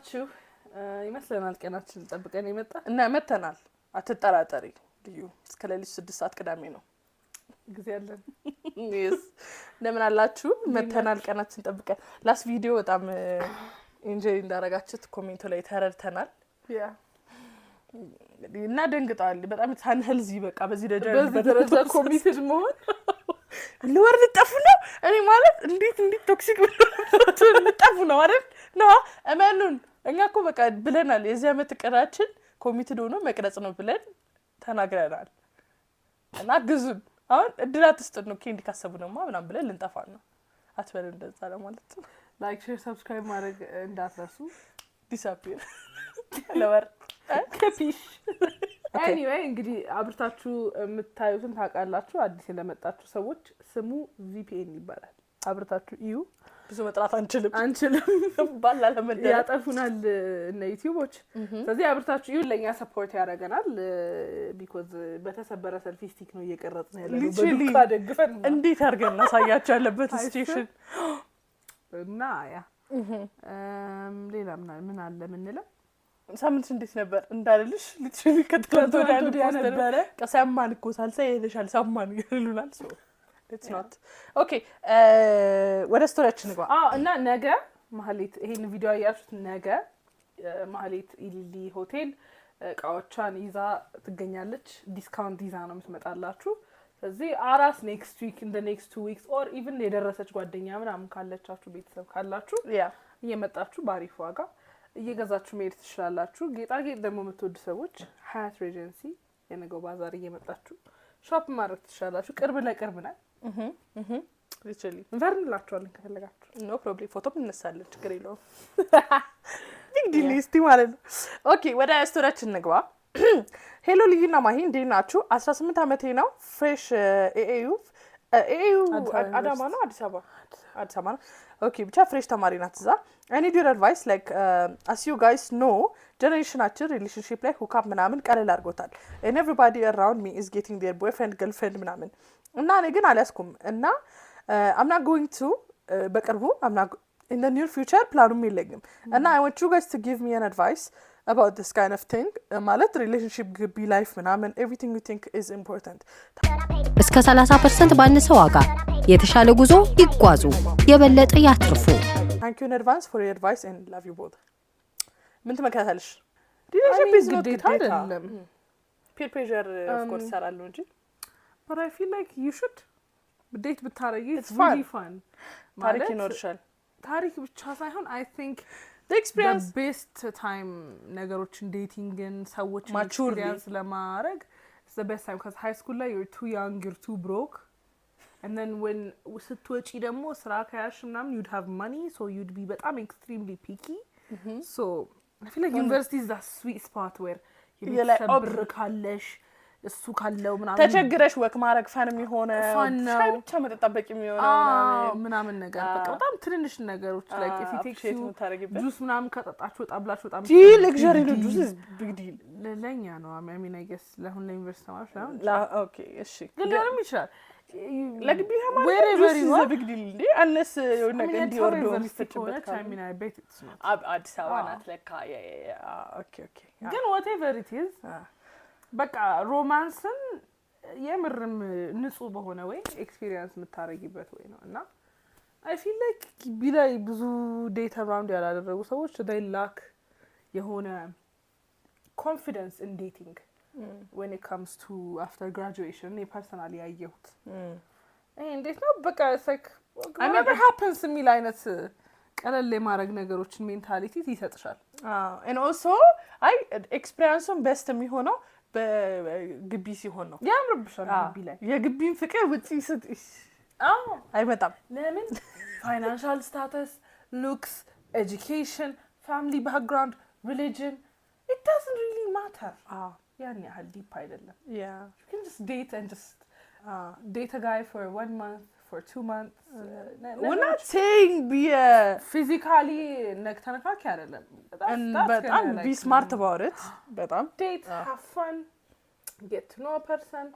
ናችሁ? ይመስለናል ቀናችን ጠብቀን የመጣ እና መተናል። አትጠራጠሪ ልዩ እስከ ሌሊት 6 ሰዓት ቅዳሜ ነው ጊዜ ያለን። yes እንደምን አላችሁ? መተናል ቀናችን ጠብቀን። ላስት ቪዲዮ በጣም ኢንጆይ እንዳረጋችሁት ኮሜንት ላይ ተረድተናል። ያ እና ደንግጣል በጣም ሳንሄልዚ በቃ በዚህ ደረጃ ኮሚትድ መሆን ለወርድ ጠፉ ነው። እኔ ማለት እንዴት ቶክሲክ ጠፉ ነው አይደል? ነው እመኑን። እኛ እኮ በቃ ብለናል የዚህ አመት እቅዳችን ኮሚትድ ሆኖ መቅረጽ ነው ብለን ተናግረናል። እና ግዙን አሁን እድላት ውስጥ ነው ኬንዲ ካሰቡ ነው ምናምን ብለን ልንጠፋ ነው። አትበሉ እንደዛ ለማለት ነው። ላይክ ሼር ሰብስክራይብ ማድረግ እንዳትረሱ። ዲስአፒር ለወር ከፒሽ ኤኒዌይ እንግዲህ አብርታችሁ የምታዩትን ታውቃላችሁ። አዲስ ለመጣችሁ ሰዎች ስሙ VPN ይባላል። አብርታችሁ እዩ። ብዙ መጥራት አንችልም ባላ ለመደረ ያጠፉናል እና ዩቲዩቦች። ስለዚህ አብርታችሁ እዩ። ለኛ ሰፖርት ያደርገናል። ቢኮዝ በተሰበረ ሰልፊ ስቲክ ነው እየቀረጽን ያለው። በዱካ ደግፈን እንዴት አድርገን እናሳያችሁ ያለበት ስቴሽን እና ያ ሌላ ምን አለ ምንለው ሳምንት እንዴት ነበር እንዳልልሽ ሊትሪ ከተከታተሉ ነበር። ቀሰማን እኮ ሳልሳ ይሄዳል ሳማን ይሉናል። ሶ ኢትስ ኖት ኦኬ። ወደ ስቶሪያችን እንግባ። እና ነገ ማህሌት ይሄን ቪዲዮ ያያችሁት ነገ ማህሌት ኢሊሊ ሆቴል እቃዎቿን ይዛ ትገኛለች። ዲስካውንት ይዛ ነው የምትመጣላችሁ። ስለዚህ አራስ ኔክስት ዊክ እንደ ኔክስት 2 weeks ኦር ኢቭን የደረሰች ጓደኛ ምናምን ካለቻችሁ ቤተሰብ ካላችሁ ያ እየመጣችሁ ባሪፍ ዋጋ እየገዛችሁ መሄድ ትችላላችሁ። ጌጣጌጥ ደግሞ የምትወዱ ሰዎች ሀያት ሬጀንሲ የነገው ባዛር እየመጣችሁ ሾፕ ማድረግ ትችላላችሁ። ቅርብ ለቅርብ ነው። ሪቸሊ እንፈርምላችኋለን ከፈለጋችሁ። ኖ ፕሮብሌም ፎቶም እንነሳለን፣ ችግር የለውም። ቢግ ዲል እስቲ ማለት ነው። ኦኬ ወደ ስቶሪያችን እንግባ። ሄሎ ልዩና ማሂ እንዴት ናችሁ? 18 አመቴ ነው። ፍሬሽ ኤኤዩ አዳማ ነው አዲስ አበባ ነው። ኦኬ ብቻ ፍሬሽ ተማሪ ናት እዛ። I need your advice like as you guys know generationaችን relationship ላይ hook up ምናምን ቀለል አድርጎታል and everybody around me is getting their boyfriend girlfriend ምናምን እና እኔ ግን አልያዝኩም እና I'm not going to በቅርቡ I'm not in the near future ፕላኑም የለኝም እና I want you guys to give me an advice about this kind of thing ማለት relationship could be life ምናምን everything you think is important እስከ 30% ባነሰ ዋጋ የተሻለ ጉዞ ይጓዙ የበለጠ ያትርፉ። Thank you in advance for your advice and love you both. ምን ትመክራታለሽ? relationship is ግዴታ አይደለም። peer pressure of course ሰራሉ እንጂ but I feel like you should date ብታረጊ it's really fun ታሪክ ይኖርሻል። ታሪክ ብቻ ሳይሆን I think the experience the best time ነገሮችን ዴቲንግን ሰዎችን experience ለማድረግ it's the best time because high school ላይ you're too young, you're too broke and then when ስትወጪ ደግሞ ስራ ካያሽ ምናምን you'd have money so you'd be በጣም extremely picky so I feel like university is that sweet spot where you ሰብር ካለሽ እሱ ካለው ምናምን ተቸግረሽ ወክ ማድረግ ፋንም የሆነ ሻይ ብቻ መጠጣበቅ የሚሆነው ምናምን ነገር በቃ በጣም ትንንሽ ነገሮች like if you take ጁስ ምናምን ከጠጣችሁ ወጣብላችሁ በጣም luxury ነው ጁስ is big deal ለኛ ነው I mean I guess ለሁን ለዩኒቨርሲቲ ተማሪዎች ነው ኦኬ እሺ ግን ሊሆንም ይችላል ለግቢ ሀማር wherever you are big deal እንዴ አንስ የሆነ ነገር እንዲወርዶ የሚፈጭበት I mean I bet it's not አዲስ አበባ ናት ለካ ኦኬ ግን whatever it is በቃ ሮማንስን የምርም ንጹህ በሆነ ወይ ኤክስፒሪየንስ የምታረጊበት ወይ ነው እና I feel like ቢላይ ብዙ ዴት አራውንድ ያላደረጉ ሰዎች they lack የሆነ confidence in dating when it comes to after graduation personally ያየሁት እንዴት ነው በቃ it's like whatever happens የሚል አይነት ቀለል የማድረግ ነገሮችን ሜንታሊቲ ይሰጥሻል and also ኤክስፒሪየንሱን ቤስት የሚሆነው በግቢ ሲሆን ነው ያምርብሻል ግቢ ላይ የግቢን ፍቅር ውጪ ስትሽ አይመጣም ለምን ፋይናንሻል ስታተስ ሉክስ ኤጁኬሽን ፋሚሊ ባክግራውንድ ሪሊጅን it doesn't really matter ያን ያህል ዲፕ አይደለም you can just date and just date a guy for 1 month for 2 months we're not saying be physically ነክተነካኪ አይደለም በጣም be smart about it በጣም date have fun get to know a person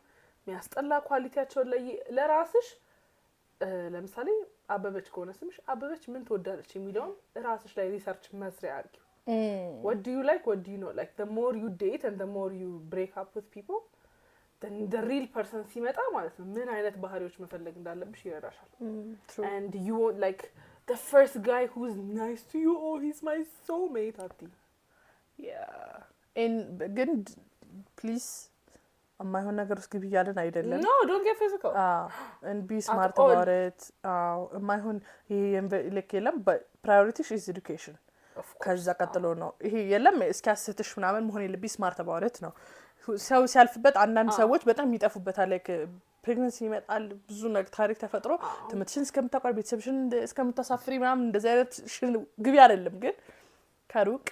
የሚያስጠላ ኳሊቲያቸው ለራስሽ ለምሳሌ አበበች ከሆነ ስምሽ አበበች ምን ትወዳለች የሚለውን ራስሽ ላይ ሪሰርች መስሪያ አድርጊ what do you like, what do you not like? The more you date and the more you break up with people, then the real person ሲመጣ ማለት ነው ምን አይነት ባህሪዎች መፈለግ እንዳለብሽ ይረዳሻል። And you won't like the first guy who's nice to you, oh he's my soulmate አትይ. ግን please የማይሆን ነገር ውስጥ ግቢ እያለን አይደለም. No, don't get physical. And be smart about it. የማይሆን ይሄ ልክ የለም, but priority is education. ከዛ ቀጥሎ ነው ይሄ የለም እስኪያስትሽ ምናምን መሆን የለብኝ smart about it ነው። ሰው ሲያልፍበት አንዳንድ ሰዎች በጣም ይጠፉበታል። like pregnancy ይመጣል ብዙ ነገር ታሪክ ተፈጥሮ ትምትሽን እስከምታቋር ቤተሰብሽን እስከምታሳፍሪ ምናምን እንደዛ አይነት ግቢ አይደለም። ግን ከሩቅ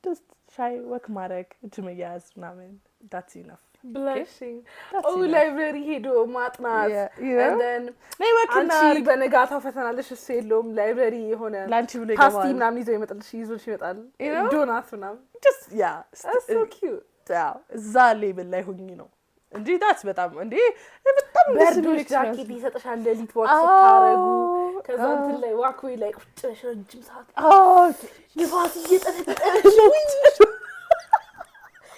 just ሻይ ወክ ማድረግ እጅ መያዝ ምናምን that's enough. Blushing. Library ሄዶ ማጥናት. And then አንቺ በነጋታው ፈተናለሽ እሱ የለውም ላይብረሪ የሆነ ፓስቲ ምናምን ይዞ ይመጣልሽ ይዞልሽ ይመጣል ዶናት ምናምን just that's so cute. እዛ ሌብል ላይ ሆኜ ነው እንጂ that's በጣም እንዴ በጣም በርዶች ጃኬት ይሰጥሻል ሌሊት ዋክ ስታረጉ ከዛ እንትን ላይ ዋክዌይ ላይ ቁጭ ብለሽ ረጅም ሰዓት ንፋስ እየጠነጠነሽ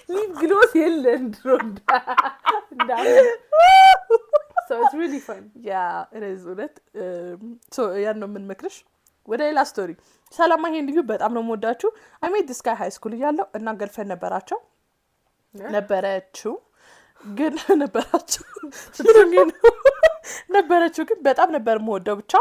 ሊፕ ግሎስ የለም ድሮ እንዳለ so it's really fun. It is እውነት so ያን ነው የምንመክርሽ። ወደ ሌላ ስቶሪ ሰላማ ይሄን ልዩ በጣም ነው የምወዳችሁ። I met this guy high school እያለሁ እና ገልፈን ነበረችው ግን ነበረችው ግን በጣም ነበር የምወደው። ብቻ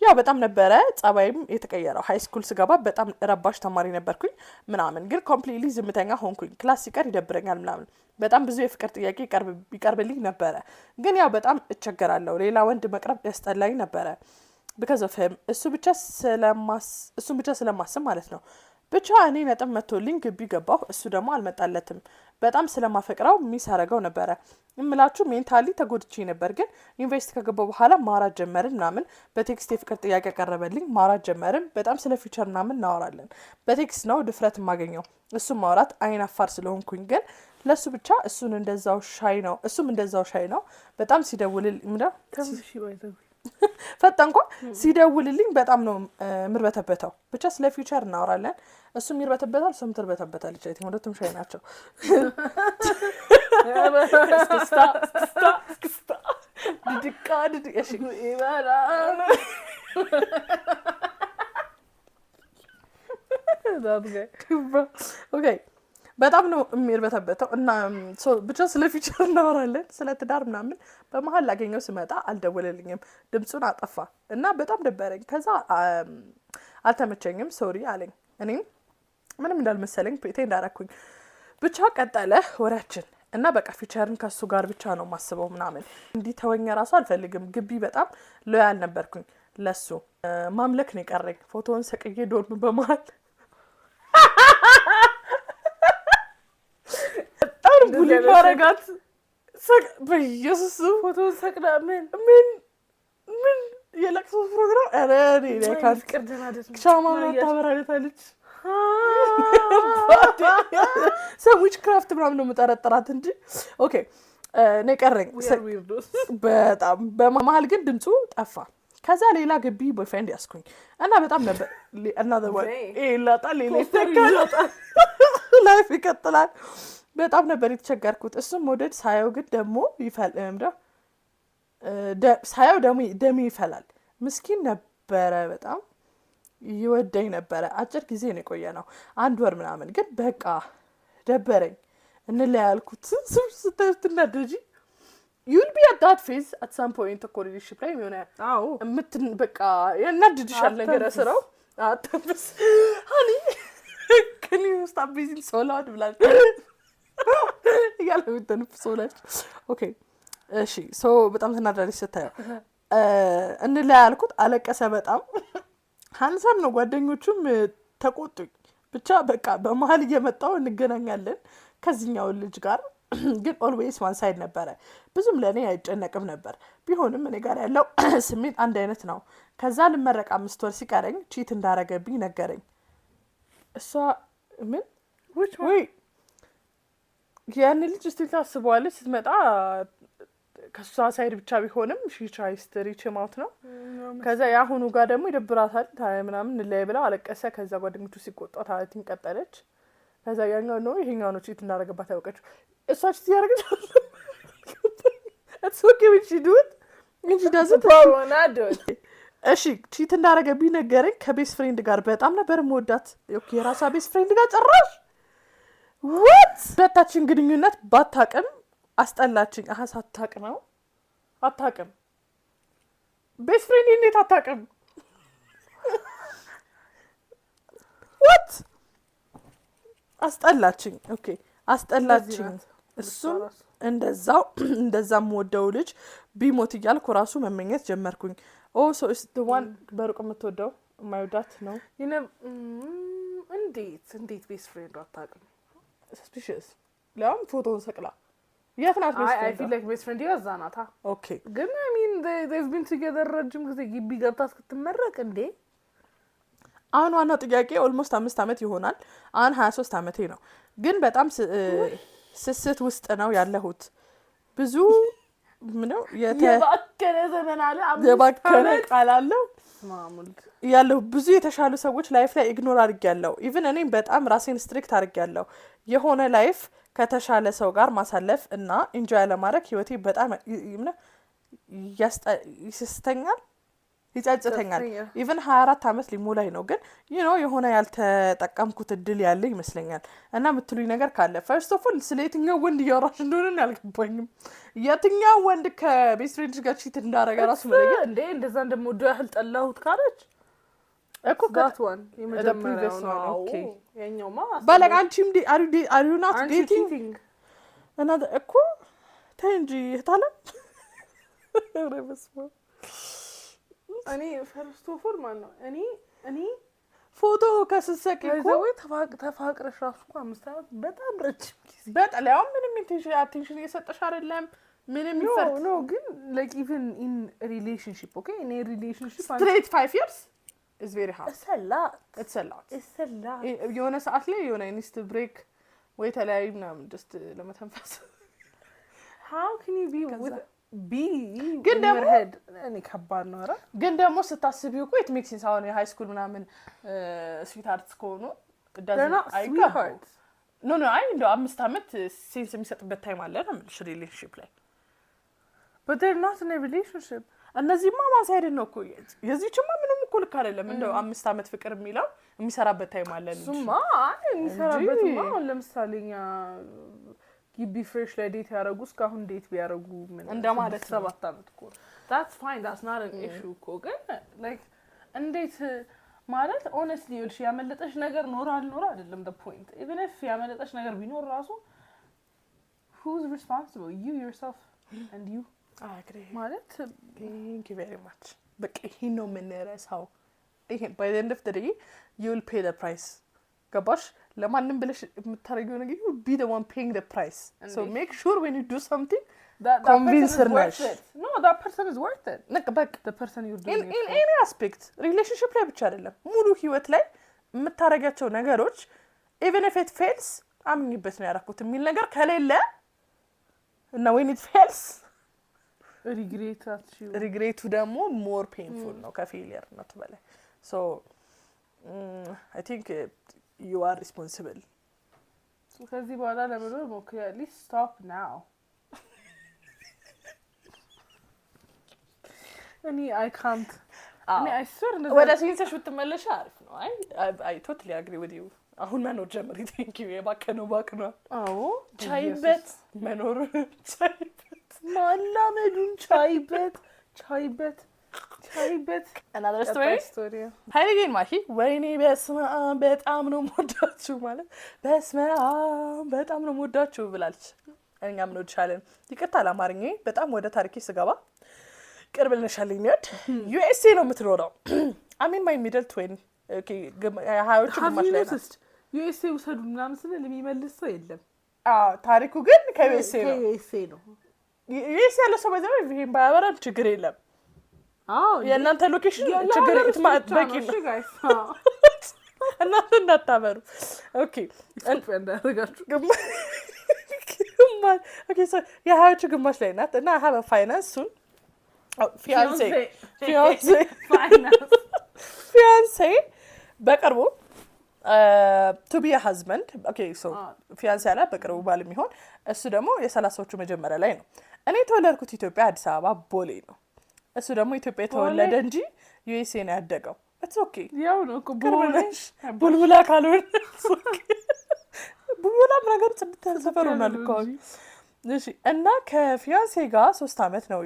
ያው በጣም ነበረ ጸባይም የተቀየረው። ሃይ ስኩል ስገባ በጣም ረባሽ ተማሪ ነበርኩኝ ምናምን፣ ግን ኮምፕሊትሊ ዝምተኛ ሆንኩኝ። ክላስ ሲቀር ይደብረኛል ምናምን። በጣም ብዙ የፍቅር ጥያቄ ይቀርብልኝ ነበረ፣ ግን ያው በጣም እቸገራለሁ። ሌላ ወንድ መቅረብ ያስጠላኝ ነበረ because of him። እሱን ብቻ ስለማስብ ማለት ነው። ብቻ እኔ ነጥብ መቶልኝ ግቢ ገባሁ። እሱ ደግሞ አልመጣለትም። በጣም ስለማፈቅረው ሚስ አረገው ነበረ እምላችሁ። ሜንታሊ ተጎድቼ ነበር። ግን ዩኒቨርሲቲ ከገባሁ በኋላ ማውራት ጀመርን ምናምን። በቴክስት የፍቅር ጥያቄ ቀረበልኝ። ማውራት ጀመርን። በጣም ስለ ፊውቸር ምናምን እናወራለን። በቴክስት ነው ድፍረት የማገኘው። እሱም ማውራት አይን አፋር ስለሆንኩኝ ግን ለሱ ብቻ እሱም እንደዛው ሻይ ነው። በጣም ሲደውልልኝ ፈጣንኳ ሲደውልልኝ በጣም ነው ምርበተበተው። ብቻ ስለ ፊውቸር እናወራለን። እሱም ይርበተበታል፣ እሱም ትርበተበታለች። አይተን ሁለቱም ሻይ ናቸው። በጣም ነው የሚርበተበተው እና ብቻ ስለ ፊውቸር እናወራለን፣ ስለ ትዳር ምናምን። በመሀል ላገኘው ስመጣ አልደወለልኝም፣ ድምፁን አጠፋ እና በጣም ደበረኝ። ከዛ አልተመቸኝም ሶሪ አለኝ። እኔም ምንም እንዳልመሰለኝ ፕሪቴ እንዳረኩኝ ብቻ ቀጠለ ወሬያችን እና በቃ ፊውቸርን ከሱ ጋር ብቻ ነው ማስበው ምናምን። እንዲህ ተወኝ ራሱ አልፈልግም። ግቢ በጣም ሎያል ነበርኩኝ ለሱ። ማምለክ ነው የቀረኝ። ፎቶውን ሰቅዬ ዶርም በመሀል ቡሊ ማረጋት በኢየሱስ ፎቶውን ሰቅላ ምን የለቅሶ ፕሮግራም አረኔ ለካስ ሻማ ታበራለታለች። ሰዎች ክራፍት ምናምን ነው የምጠረጥራት እንጂ ኦኬ ነው ቀረኝ በጣም። በመሀል ግን ድምፁ ጠፋ። ከዛ ሌላ ግቢ ቦይፍሬንድ ያስኩኝ እና በጣም ነበር another one ይላጣል ላይፍ ይቀጥላል። በጣም ነበር የተቸገርኩት። እሱም መውደድ ሳየው ግን ደግሞ ደሜ ይፈላል። ምስኪን ነበረ። በጣም ይወደኝ ነበረ። አጭር ጊዜ ነው የቆየ ነው 1 ወር ምናምን። ግን በቃ ደበረኝ እንለያ ያልኩት። ስታዩትና ደጂ you'll be at that phase at some point እኮ ሪሌሽንሺፕ ላይ የሆነ በቃ ያናድድሻል ነገር ስራው አትተንፍስ ሃኒ can you stop being so loud ብላል ያለው ተንፍሶላች። ኦኬ እሺ ሶ በጣም ተናዳለች ስታየው እንለያ ያልኩት። አለቀሰ በጣም ሃንሳም ነው። ጓደኞቹም ተቆጡኝ። ብቻ በቃ በመሀል እየመጣው እንገናኛለን ከዚህኛው ልጅ ጋር። ግን ኦልዌይስ ዋን ሳይድ ነበረ። ብዙም ለእኔ አይጨነቅም ነበር። ቢሆንም እኔ ጋር ያለው ስሜት አንድ አይነት ነው። ከዛ ልመረቅ 5 ወር ሲቀረኝ ቺት እንዳረገብኝ ነገረኝ። እሷ ምን ወይ ያን ልጅ ስቲል ታስበዋለች ስትመጣ። ከሷ ሳይድ ብቻ ቢሆንም ሺ ትራይስ ቱ ሪች ሂም አውት ነው ከዛ ያሁኑ ጋር ደግሞ ይደብራታል ምናምን እንለያይ ብለው አለቀሰ። ከዛ ጓደኞቹ ሲቆጣ ታለቲን ቀጠለች። ከዛ ያኛው ነው ይሄኛው ነው ቺት እንዳደረገባት ያወቀችው። እሷ ቺት ያደረገች እሺ ቺት እንዳደረገ ቢነገረኝ ከቤስት ፍሬንድ ጋር በጣም ነበር የምወዳት። ኦኬ የራሷ ቤስት ፍሬንድ ጋር ጭራሽ what ሁለታችን ግንኙነት ባታቅም አስጠላችኝ። ሳታቅ ነው አታቅም። ቤስት ፍሬንድ እንዴት አታቅም? what አስጠላችኝ። ኦኬ አስጠላችኝ። እሱም እንደዛም ወደው ልጅ ቢሞት እያልኩ ራሱ መመኘት ጀመርኩኝ። ሶ ኢስ the one በሩቅ የምትወደው የማይወዳት ነው። እንዴት ቤስት ፍሬንድ አታውቅም? suspicious ለምን ፎቶውን ሰቅላ የት ናት ቤስት ፍሬንድ? I feel like ቤስት ፍሬንድ ያዛ ናታ። ኦኬ ግን I mean they've been together ረጅም ጊዜ ግቢ ገብታ እስክትመረቅ እንዴ። አሁን ዋናው ጥያቄ ኦልሞስት 5 አመት ይሆናል። አሁን 23 አመቴ ነው። ግን በጣም ስስት ውስጥ ነው ያለሁት። ብዙ ምነው የባከነ ዘመን አለ የባከነ ቃል አለው ማሙልክ ያለው ብዙ የተሻሉ ሰዎች ላይፍ ላይ ኢግኖር አድርጌያለሁ። ኢቭን እኔም በጣም ራሴን ስትሪክት አድርጌያለሁ። የሆነ ላይፍ ከተሻለ ሰው ጋር ማሳለፍ እና ኢንጆይ ለማድረግ ህይወቴ በጣም ይስተኛል ይጸጽተኛል። ኢቭን 24 አመት ሊሞላኝ ነው። ግን የሆነ ያልተጠቀምኩት እድል ያለ ይመስለኛል። እና የምትሉኝ ነገር ካለ ፈርስት ኦፍ ኦል ስለ የትኛው ወንድ እያወራሽ እንደሆነ አልገባኝም። የትኛው ወንድ ከቤስት ፍሬንድ ጋር ቺት እንዳደረገ ራሱ ማለት እንዴ እንደዛ እንደምወደው ያህል ጠላሁት ካለች እኮ ጋትዋን የመጀመሪያው ነው። ኦኬ ያኛውማ ባለቃ አንቺም are you not dating እና እኮ ተይ እንጂ ታለ ረበስማ እኔ ፈርስት ኦፍ ኦል ማን ነው እኔ ፎቶ ከስሰቂ እኮ ተፋቅረሽ ራሱ 5 አመት በጣም ረጅም ጊዜ በጣም ያው ምንም አቴንሽን እየሰጠሽ አይደለም። ምንም ይፈርት ነው ግን like even in a relationship okay in a relationship straight 5 years is very hard. it's a lot የሆነ ሰዓት ላይ የሆነ ኢንስት ብሬክ ወይ ተለያዩ ምናምን just ለመተንፈስ how can you be ግን ደግሞ እኔ ከባድ ነው። ኧረ ግን ደግሞ ስታስቢው እኮ it makes sense። አሁን የሃይ ስኩል ምናምን ስዊት አርትስ ከሆኑ ኖ አይ እንደው 5 አመት ሴንስ የሚሰጥበት ታይም አለ ነው የምልሽ ሪሌሽንሺፕ ላይ but they're not in a relationship። እነዚህማ ማሳይድ ነው እኮ የዚህችማ ምንም እኮ ልክ አይደለም። እንደው 5 አመት ፍቅር የሚለው የሚሰራበት ታይም አለ እንጂ ሱማ የሚሰራበትማ ለምሳሌ እኛ ግቢ ፍሬሽ ላይ ዴት ያደረጉ እስካሁን ዴት ቢያደርጉ ምን እንደማለት 7 አመት እኮ that's fine that's not an issue እኮ ግን like እንዴት ማለት honestly ይልሽ ያመለጠሽ ነገር ኖር አልኖር አይደለም the point even if ያመለጠሽ ነገር ቢኖር ራሱ who's responsible you yourself and you I agree ማለት thank you very much በቃ ይሄ ነው የምንረሳው። ይሄ by the end of the day you will pay the price ገባሽ? ለማንም ብለሽ የምታረጊው ነገር you will be the one paying the price so make sure when you do something convince her no that person is worth it በቃ the person you're doing in any aspect relationship ላይ ብቻ አይደለም ሙሉ ህይወት ላይ የምታረጋቸው ነገሮች even if it fails አምኝበት ነው ያደረኩት የሚል ነገር ከሌለ እና when it fails ሪግሬቱ ደግሞ more painful ነው ከፌሊየር ነው በላይ so I think you are responsible ከዚህ በኋላ ለምንድነው ሞክሪ at least stop now I can't I swear ወደ ሲንሰሽ ብትመለሽ አሪፍ ነው። I totally agree with you አሁን መኖር ጀምሪ thank you የባከነው ባክኗል። አዎ ቻይበት መኖር ቻይበት ማላመዱን ቻይበት another story ሃይሌን ማሂ ወይኔ በስመ አብ በጣም ነው የምወዳችሁ ማለት በስመ አብ በጣም ነው የምወዳችሁ ብላለች። እኛም ነው ቻለን ይቅርታ ለአማርኛዬ በጣም ወደ ታሪኬ ስገባ ቅርብ ልነሻለኝ ነው ዩኤስኤ ነው የምትኖረው I mean my middle twin okay ሃዮቹ ግማሽ ላይ ነው ዩኤስኤ ውሰዱ ምናምን ስለ ለሚመልስ ሰው የለም። ታሪኩ ግን ከዩኤስኤ ነው ዩኤስኤ ያለ ሰው በዛው ይሄን ባያበራም ችግር የለም። የእናንተ ሎኬሽን ችግር በቂ ነው እናንተ እንዳታበሩ ኦኬ ኢትዮጵያ እንዳደረጋችሁ ኦኬ ሶ የሃዮቹ ግማሽ ላይ ናት እና have a finance soon ፊያንሴ ፊያንሴ በቅርቡ ቱ ቢ ሀዝበንድ ኦኬ ሶ ፊያንሴ ያለ በቅርቡ ባል የሚሆን እሱ ደግሞ የ30ዎቹ መጀመሪያ ላይ ነው። እኔ የተወለድኩት ኢትዮጵያ አዲስ አበባ ቦሌ ነው። እሱ ደግሞ ኢትዮጵያ የተወለደ እንጂ ዩኤስኤ ነው ያደገው። ኢትስ ኦኬ ያው ነው እኮ ቡልቡላ ካልሆነ ቡልቡላ ነገር ጽድት ሰፈር ሆናል እኮ። እሺ እና ከፊያንሴ ጋር 3 አመት ነው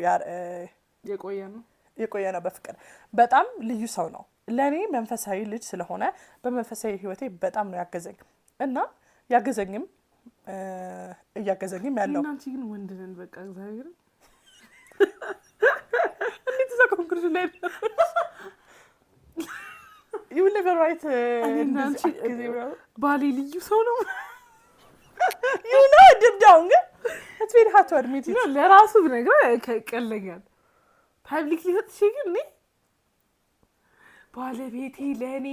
የቆየ ነው በፍቅር። በጣም ልዩ ሰው ነው ለኔ። መንፈሳዊ ልጅ ስለሆነ በመንፈሳዊ ህይወቴ በጣም ነው ያገዘኝ እና እያገዘኝም ያለው። እናንቺ ግን ወንድ ነን በቃ እግዚአብሔር እንዴት እዛ ኮንክሉዥን ላይ you will never write ባሌ ልዩ ሰው ነው you know deep down it's very hard to admit it ለራሱ ብነግረው ቀለኛል ፐብሊክሊ ወጥቼ ግን ባለቤቴ ለኔ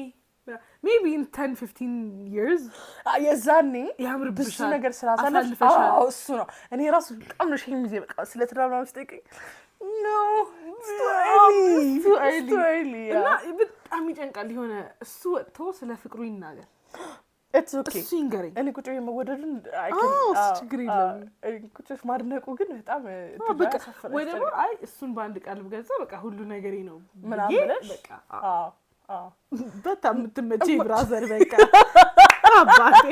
maybe in 10-15 years የዛኔ ያምርብሻል ብዙ ነገር ስላሳለፍሻል። እሱ ነው እኔ ራሱ በጣም ነው ሸኝ ጊዜ በቃ ስለ ትዳር ነው ስጠይቀኝ no it's too early እና በጣም ይጨንቃል። የሆነ እሱ ወጥቶ ስለ ፍቅሩ ይናገር it's okay እሱ ይንገረኝ። እኔ ቁጭ የመወደዱን ችግር የለም ቁጭ ማድነቁ ግን በጣም በቃ ወይ ደግሞ አይ እሱን በአንድ ቃል ብገልጻ በቃ ሁሉ ነገሬ ነው ምናምን ብለሽ በቃ በጣም የምትመጪ ብራዘር በቃ አባቴ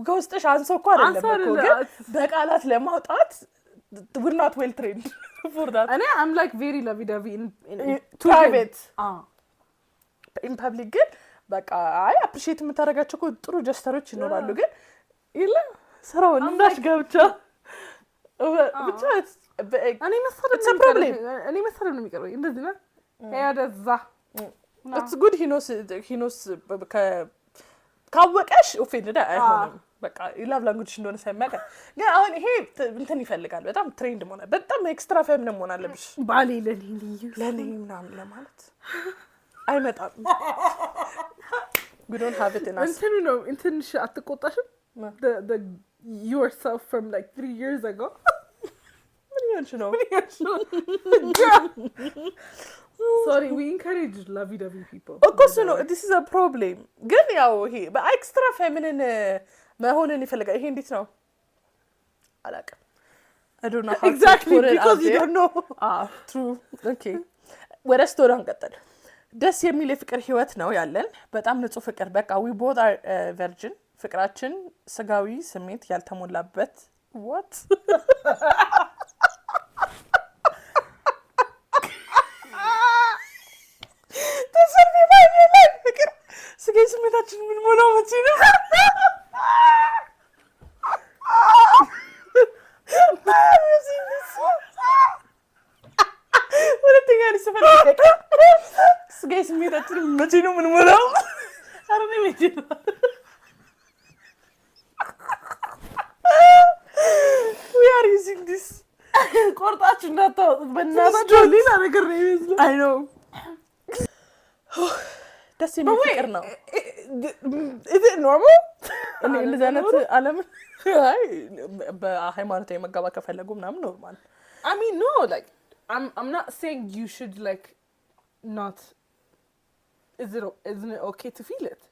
ከውስጥሽ አንሶ እኮ አይደለም እኮ ግን በቃላት ለማውጣት we're not well trained for that እኔ I'm like very lovey-dovey in private in public ግን በቃ አይ አፕሪሺየት የምታደርጋቸው እኮ ጥሩ ጀስተሮች ይኖራሉ ግን ይለ ስራው እንዳሽ ገብቻ ብቻ እኔ መሰረት ነው የሚቀርበኝ እንደዚህ ነው ያደዛ it's good he knows ካወቀሽ ኦፌንድ አይሆንም በቃ ኢላቭ ላንጉጅ እንደሆነ ሳይማቀ ግን አሁን ይሄ እንትን ይፈልጋል በጣም ትሬንድ መሆን በጣም ኤክስትራ ፌሚኒን መሆን አለብሽ። ባሌ ለኔ ምናምን ለማለት አይመጣም። we don't have it in us እንትኑ ነው እንትንሽ አትቆጣሽም the yourself from like 3 years ago ምን ይሆንሽ ነው sorry we encourage lovey-dovey people of course no this is a problem ግን ያው ይሄ በኤክስትራ ፌሚኒን መሆንን ይፈልጋል። ይሄ እንዴት ነው አላውቅም I don't know how exactly because you don't know true okay ወደ ስቶሪውን ቀጠል። ደስ የሚል የፍቅር ህይወት ነው ያለን በጣም ንጹህ ፍቅር በቃ we both are virgin ፍቅራችን ስጋዊ ስሜት ያልተሞላበት what ስጋዊ ስሜታችን ምን ሞላው መቼ ነው ሁለተኛ ሊሰፈር ስጋዊ ስሜታችን መቼ ነው ምን ሞላው አረኔ መቼ ነው we are using this ቆርጣችሁ እንዳታወጡት በእናታችሁ ሌላ ነገር ነው የሚመስለው I know ደስ የሚል ፍቅር ነው is it normal እኔ እንደዚህ አይነት ዓለም አይ በሃይማኖታዊ መጋባት ከፈለጉ ምናምን ኖርማል I mean no like I'm not saying you should like not isn't it okay to feel it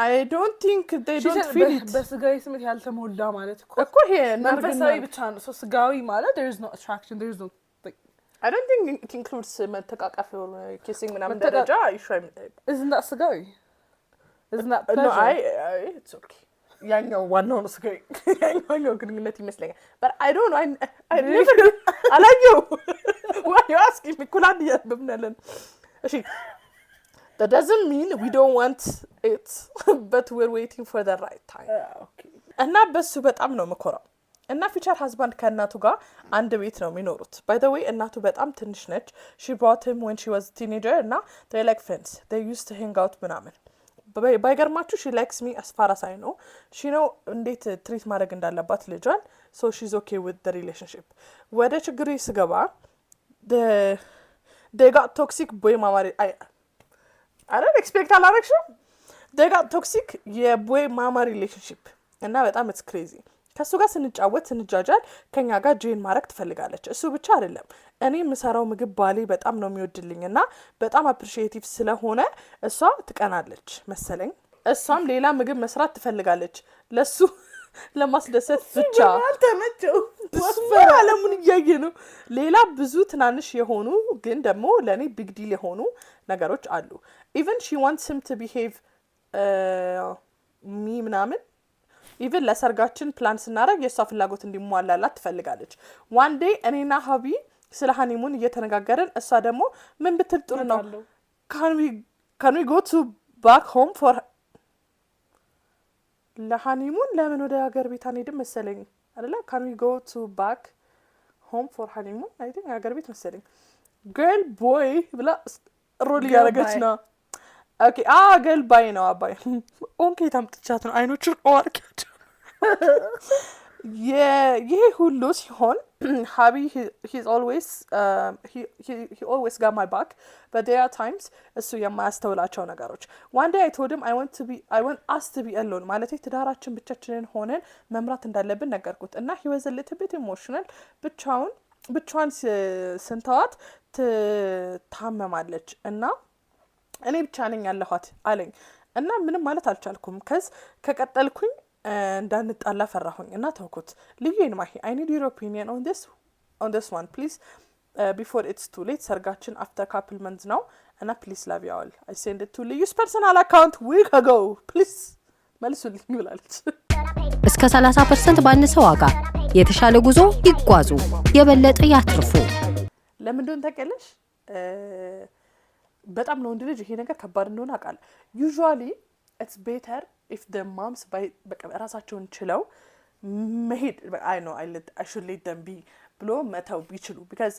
I don't think they don't feel it በስጋዊ ስሜት ያልተሞላ ማለት እኮ ይሄ መንፈሳዊ ብቻ ነው so ስጋዊ ማለት there is no attraction there is no I don't think it includes መተቃቀፍ or kissing ምናምን ደረጃ isn't that ስጋዊ isn't that pleasure no I it's okay ያኛው ዋናው ነው ስጋዊ ያኛው ግንኙነት ይመስለኛል but I don't know I never አላየው why you asking me ኩላን ያበብናለን እሺ that doesn't mean we don't want it but we're waiting for the right time okay እና በሱ በጣም ነው መኮራው እና ፊቸር ሃዝባንድ ከእናቱ ጋር አንድ ቤት ነው የሚኖሩት by the way እናቱ በጣም ትንሽ ነች she brought him when she was a teenager እና they like friends they used to hang out ምናምን ባይገርማችሁ she likes me as far as I know she know እንዴት ትሪት ማድረግ እንዳለባት ልጇን so she's okay with the relationship ወደ ችግሩ ስገባ they got toxic boy ማማሪ I don't expect አላረግሽም they got toxic የቦይ ማማ relationship እና በጣም it's crazy ከሱ ጋር ስንጫወት ስንጃጃል ከኛ ጋር ጆይን ማድረግ ትፈልጋለች። እሱ ብቻ አይደለም እኔ የምሰራው ምግብ ባሌ በጣም ነው የሚወድልኝ እና በጣም አፕሪሺዬቲቭ ስለሆነ እሷ ትቀናለች መሰለኝ። እሷም ሌላ ምግብ መስራት ትፈልጋለች ለሱ ለማስደሰት ብቻ። አልተመቸው አለሙን እያየ ነው። ሌላ ብዙ ትናንሽ የሆኑ ግን ደግሞ ለእኔ ቢግ ዲል የሆኑ ነገሮች አሉ። ኢቨን ሺ ዋንትስ ሂም ቱ ቢሄቭ ሚ ምናምን ኢቨን ለሰርጋችን ፕላን ስናደርግ የእሷ ፍላጎት እንዲሟላላት ትፈልጋለች። ዋን ዴይ እኔና ሀቢ ስለ ሀኒሙን እየተነጋገርን እሷ ደግሞ ምን ብትል ጥሩ ነው ካን ዊ ጎ ቱ ባክ ሆም ፎር ለሀኒሙን ለምን ወደ ሀገር ቤት አንሄድም መሰለኝ አይደለ? ካን ዊ ጎ ቱ ባክ ሆም ፎር ሀኒሙን አይ ቲንክ ሀገር ቤት መሰለኝ። ገርል ቦይ ብላ ሮል እያደረገች ነው። ኦኬ ገርል ባይ ነው አባይ ኦንኬ ታምጥቻት ነው አይኖቹን ኦርካት ይሄ ሁሉ ሲሆን ሀቢ he's always he always got my back but there are times እሱ የማያስተውላቸው ነገሮች። one day I told him I want us to be alone ማለት ትዳራችን ብቻችንን ሆነን መምራት እንዳለብን ነገርኩት እና he was a little bit emotional ብቻዋን ስንተዋት ትታመማለች እና እኔ ብቻ ነኝ ያለኋት አለኝ እና ምንም ማለት አልቻልኩም። ከቀጠልኩኝ እንዳንጣላ ፈራሁኝ እና ተውኩት። ልዩን ማሂ I need your opinion on this one please before it's too late ሰርጋችን after couple months ነው እና please love you all I send it to ልዩ's personal account week ago please መልሱልኝ ብላለች። እስከ 30% ባነሰ ዋጋ የተሻለ ጉዞ ይጓዙ፣ የበለጠ ያትርፉ። ለምን እንደሆነ ታውቂያለሽ? በጣም ነው ወንድ ልጅ ይሄ ነገር ከባድ እንደሆነ አውቃለሁ። usually it's better if the moms በቃ ራሳቸውን ችለው መሄድ I should let them be ብሎ መተው ቢችሉ because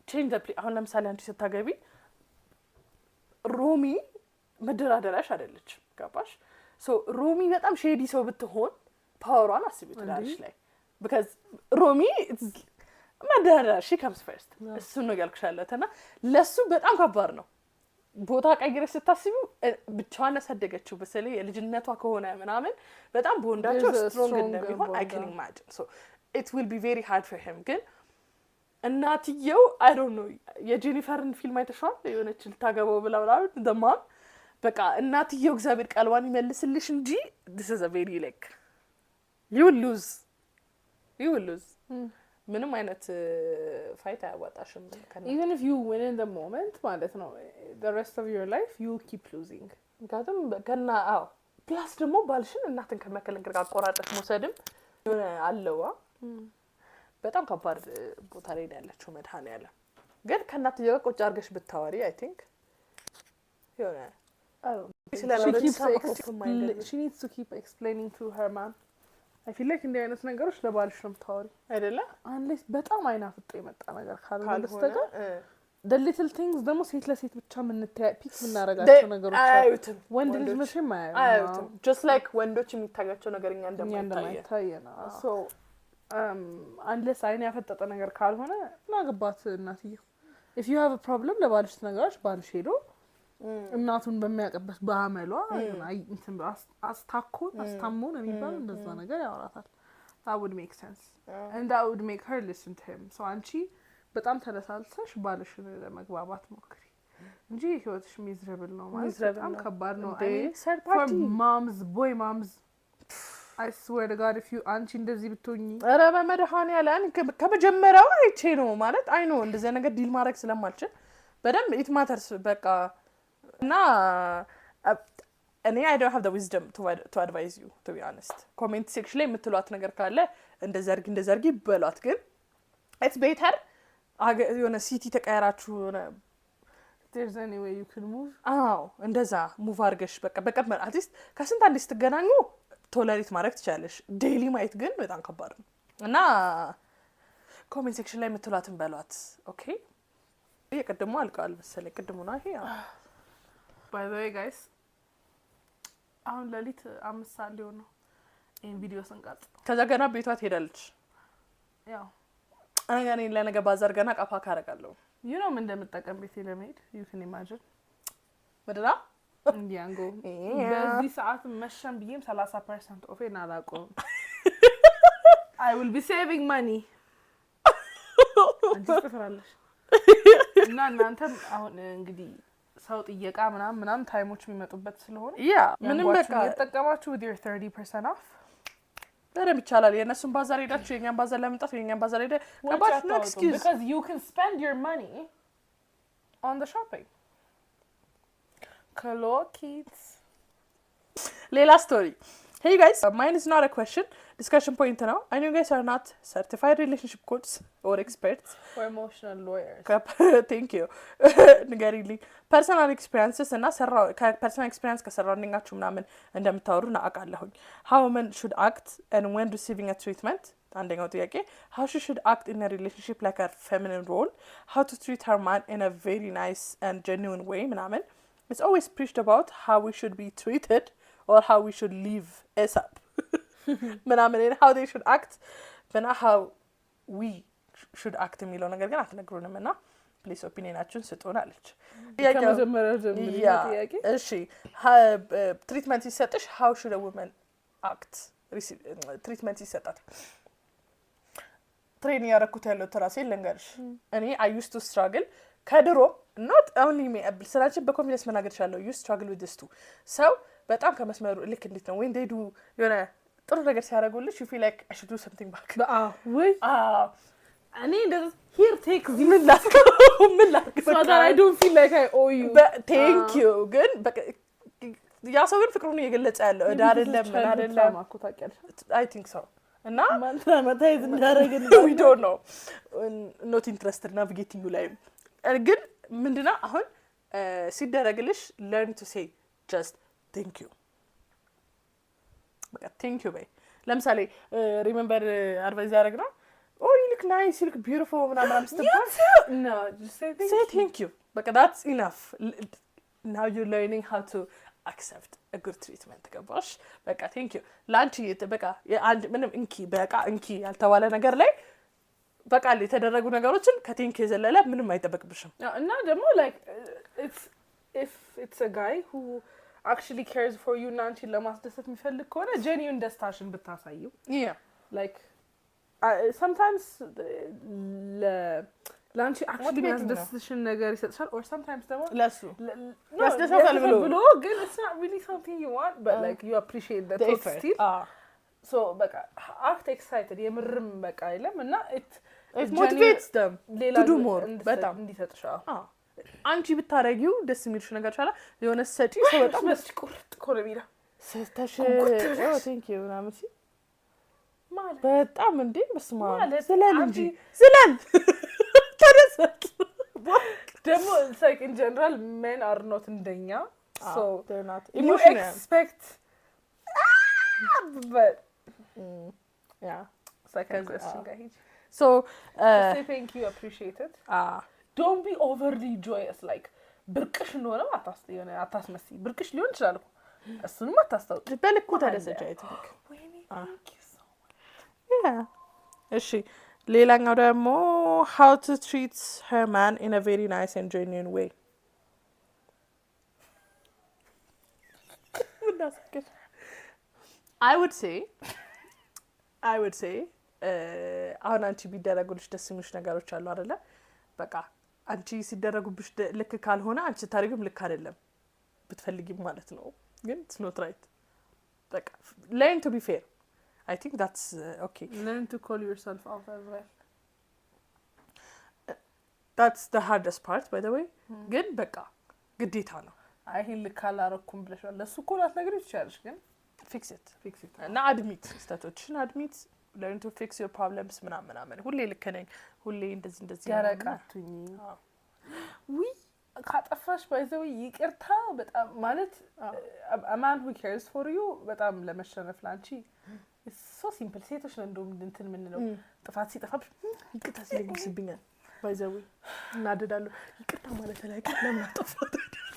change the አሁን ለምሳሌ አንቺ ስታገቢ ሮሚ መደራደራሽ አይደለች ገባሽ? so ሮሚ በጣም ሼዲ ሰው ብትሆን ፓወሯን አስቢ ትዳርሽ ላይ because ሮሚ መደራደር she comes first እሱ ነው ያልኩሻለሁ እና ለሱ በጣም ከባድ ነው። ቦታ ቀይረሽ ስታስቢው ብቻዋን ያሳደገችው በሰለ የልጅነቷ ከሆነ ምናምን በጣም ቦንዳቸው ስትሮንግ እንደሚሆን I can imagine so it will be very hard for him ግን እናትየው I don't know የጄኒፈርን ፊልም አይተሻል? የሆነች ልታገባው ብላ ደማም በቃ እናትየው እግዚአብሔር ቃልዋን ይመልስልሽ እንጂ this is a very like you will lose ምንም አይነት ፋይት አያዋጣሽም። even if you win in the moment ማለት ነው the rest of your life you keep losing ምክንያቱም ከና ፕላስ ደግሞ ባልሽን እናትን ከመከለንከር ጋር አቆራረጥ መውሰድም የሆነ አለዋ በጣም ከባድ ቦታ ላይ ያለችው መድኃኒዓለም ግን ከእናት ጋር ቁጭ አድርገሽ ብታወሪ I think የሆነ she needs to keep explaining to her man I feel like እንደ አይነት ነገሮች ለባልሽ ነው የምታወሪ አይደለ? አንለስ በጣም አይናፍጦ የመጣ ነገር ካልሆነ በስተቀር the little things ደግሞ ሴት ለሴት ብቻ ፒክ የምናረጋቸው ነገሮች አዩትም ወንድ ልጅ መቼም አያዩትም just like ወንዶች የሚታያቸው ነገርኛ እንደማይታይ ነው so unless አይን ያፈጠጠ ነገር ካልሆነ ማግባት እናትየው if you have a problem ለባልሽ ነገሮች ባልሽ ሄዶ እናቱን በሚያቀበት በአመሏ እንትን አስታሞን የሚባል እንደዛ ነገር ያወራታል። that would make sense and that would make her listen to him so አንቺ በጣም ተለሳልሰሽ ባልሽን ለመግባባት ሞክሪ እንጂ ህይወትሽ ሚዝረብል ነው ማለት በጣም ከባድ ነው። for moms boy moms I swear to God if you አንቺ እንደዚህ ብትሆኚ ኧረ በመድኃኒዓለም ከመጀመሪያው አይቼ ነው ማለት አይ ነው እንደዚህ ነገር ዲል ማድረግ ስለማልችል በደንብ it matters በቃ እና እኔ I don't have the wisdom to advise you to be honest comment section ላይ የምትሏት ነገር ካለ እንደዘርጊ በሏት ግን it's better የሆነ ሲቲ ተቀያራችሁ there's any way you can move እንደዛ ሙቭ አድርገሽ በቃ at least ከስንት አንዴ ስትገናኙ ቶለሬት ማድረግ ትችላለሽ። ዴይሊ ማየት ግን በጣም ከባድ ነው እና ኮሜንት ሴክሽን ላይ የምትሏትን በሏት ኦኬ። የቀድሞ አልቃል መሰለኝ ቅድሙ ነው ይሄ by the way guys አሁን ለሊት 5 ሰዓት ሊሆን ነው ይሄን ቪዲዮ ስንቀርጽ ከዛ ገና ቤቷ ትሄዳለች። ያው እኔ ለነገ ባዛር ገና ቃፋ ካረጋለሁ you know ምን እንደምጠቀም ቤቴ ለመሄድ you can imagine ወደላ እንዲያንጎ በዚህ ሰዓት መሸን ቢም 30% ኦፍ እና አላቆም I will be saving money አንቺ ትፈራለሽ እና እናንተም አሁን እንግዲህ ሰው ጥየቃ ምናምን ታይሞች የሚመጡበት ስለሆነ ምንም በቃ ተጠቀማችሁ with your 30% off በደንብ ይቻላል። የእነሱን ባዛር ሄዳችሁ የእኛን ባዛር ለመምጣት የእኛን ባዛር ሄደ ገባችሁ ነው excuse because you can spend your money on the shopping. Hello kids. ሌላ ስቶሪ Hey guys, mine is not a question, discussion point now. I know you guys are not certified relationship coaches or experts or emotional lawyers. Thank you. ንገሪልኝ personal experiences እና personal experience ከሰራውንጋችሁ ምናምን እንደምታወሩ አውቃለሁኝ. How men should act and when receiving a treatment. አንደኛው ጥያቄ how she should act in a relationship like a feminine role. How to treat her man in a very nice and genuine way ምናምን. It's always preached about how we should be treated or how we should live ASAP. ምናምን how they should act but not how we should act የሚለው ነገር ግን አትነግሩንም እና ፕሊስ ኦፒኒየናችሁን ስጡን አለች። ከመጀመሪያው ጀምሮ ጥያቄ እሺ ትሪትመንት ሲሰጥሽ how should a woman act ትሪትመንት ሲሰጣት ትሬን ያረኩት ያለው ተራሴ ልንገርሽ እኔ I used to struggle ከድሮ not only me ስላችሁ በኮንፊደንስ መናገር ይችላል you struggle with this too so በጣም ከመስመሩ ልክ እንዴት ነው when they do የሆነ ጥሩ ነገር ሲያደርጉልሽ you feel like I should do something back ወይ እኔ እንደዚህ here take ምን ላድርግ so that I don't feel like I owe you but thank you ግን ያ ሰው ግን ፍቅሩን እየገለጸ ያለው እዳ አይደለም ምን አይደለም I think so እና ማንታይዝ እንዳደረግን we don't know not interested navigating you ላይ ግን ምንድነው አሁን ሲደረግልሽ learn to say just thank you በቃ thank you በይ ለምሳሌ remember advice ያደረግነው oh you look nice you look beautiful ምናምን no just say thank you በቃ that's enough now you're learning how to accept a good treatment ገባሽ በቃ thank you ላንቺ በቃ አንድ ምንም እንኪ ያልተባለ ነገር ላይ በቃ የተደረጉ ነገሮችን ከቴንክ የዘለለ ምንም አይጠበቅብሽም እና ደግሞ like if it's a guy who actually cares for you እና አንቺን ለማስደሰት የሚፈልግ ከሆነ genuine ደስታሽን ብታሳዩ like sometimes ላንቺ actually የሚያስደስትሽን ነገር ይሰጥሻል or sometimes ደግሞ ለሱ ያስደስታል ብሎ ግን it's not really something you want but like you appreciate the thought still so በቃ act excited የምርም በቃ አይለም እና it motivates them to do more በጣም እንዲሰጥሽ አንቺ ብታረጊው ደስ የሚልሽ ነገር ቻላ የሆነ ሰጪ ሰው በጣም ደስ ቁርጥ ኮረቢራ ሰተሽ thank you ምናምን ሲል ማለት በጣም እንዴ በስማ ዝለል እንጂ ዝለል ተደሰት ደግሞ like in general men are not እንደኛ so they're not you expect but yeah like a question guys so say thank you appreciate it don't be overly joyous like ብርቅሽ እንደሆነ አታስመስይ ብርቅሽ ሊሆን ይችላል እሱንም አታስታውቂ በልኩ ተደሰች I think thank you so much yeah እሺ ሌላኛው ደግሞ how to treat her man in a very nice and genuine way I would say አሁን አንቺ ቢደረጉልሽ ደስ የሚልሽ ነገሮች አሉ አይደለ በቃ አንቺ ሲደረጉብሽ ልክ ካልሆነ አንቺ ታሪግም ልክ አይደለም ብትፈልጊም ማለት ነው ግን it's not right በቃ learn to be fair I think that's okay learn to call yourself out as well that's the hardest part by the way ግን በቃ ግዴታ ነው ይሄን ልክ አላረኩም ብለሻል ለሱ እኮ ላትነግሪው ትችያለሽ ግን fix it እና admit ስህተቶችን admit learn to fix your problems ምናምን ሁሌ ልክ ነኝ ሁሌ እንደዚህ ያረቃቱኝ ውይ ካጠፋሽ ባይዘው ይቅርታ በጣም ማለት a man who cares for you በጣም ለመሸነፍ ላንቺ it's so simple ሴቶች ነው እንደውም እንትን ምን ነው ጥፋት ሲጠፋብሽ ይቅርታ ሲለግስብኛል ባይዘው እናደዳለሁ ይቅርታ ማለት ላይ ለምን አጠፋት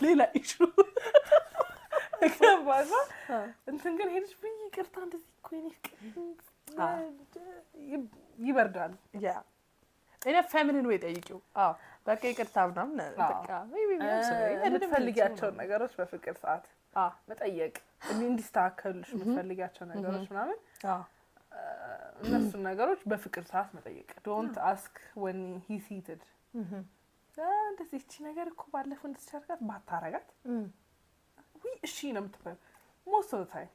ሌላ ኢሹ ከባዛ እንትን ግን ሄድሽ ብይ ይቅርታ እንደዚህ እኮ ይበርዳል ያ እኔ ፌሚኒን ወይ ጠይቂው በቃ ይቅርታ ምናምን በቃ maybe የምትፈልጊያቸው ነገሮች በፍቅር ሰዓት መጠየቅ እንዲስተካከሉሽ የምትፈልጊያቸው ነገሮች ምናምን እነሱን ነገሮች በፍቅር ሰዓት መጠየቅ don't ask when he's heated እንደዚህ እቺ ነገር እኮ ባለፈው እንደተቻርካት ባታረጋት ወይ እሺ ነው የምትባለው most of the time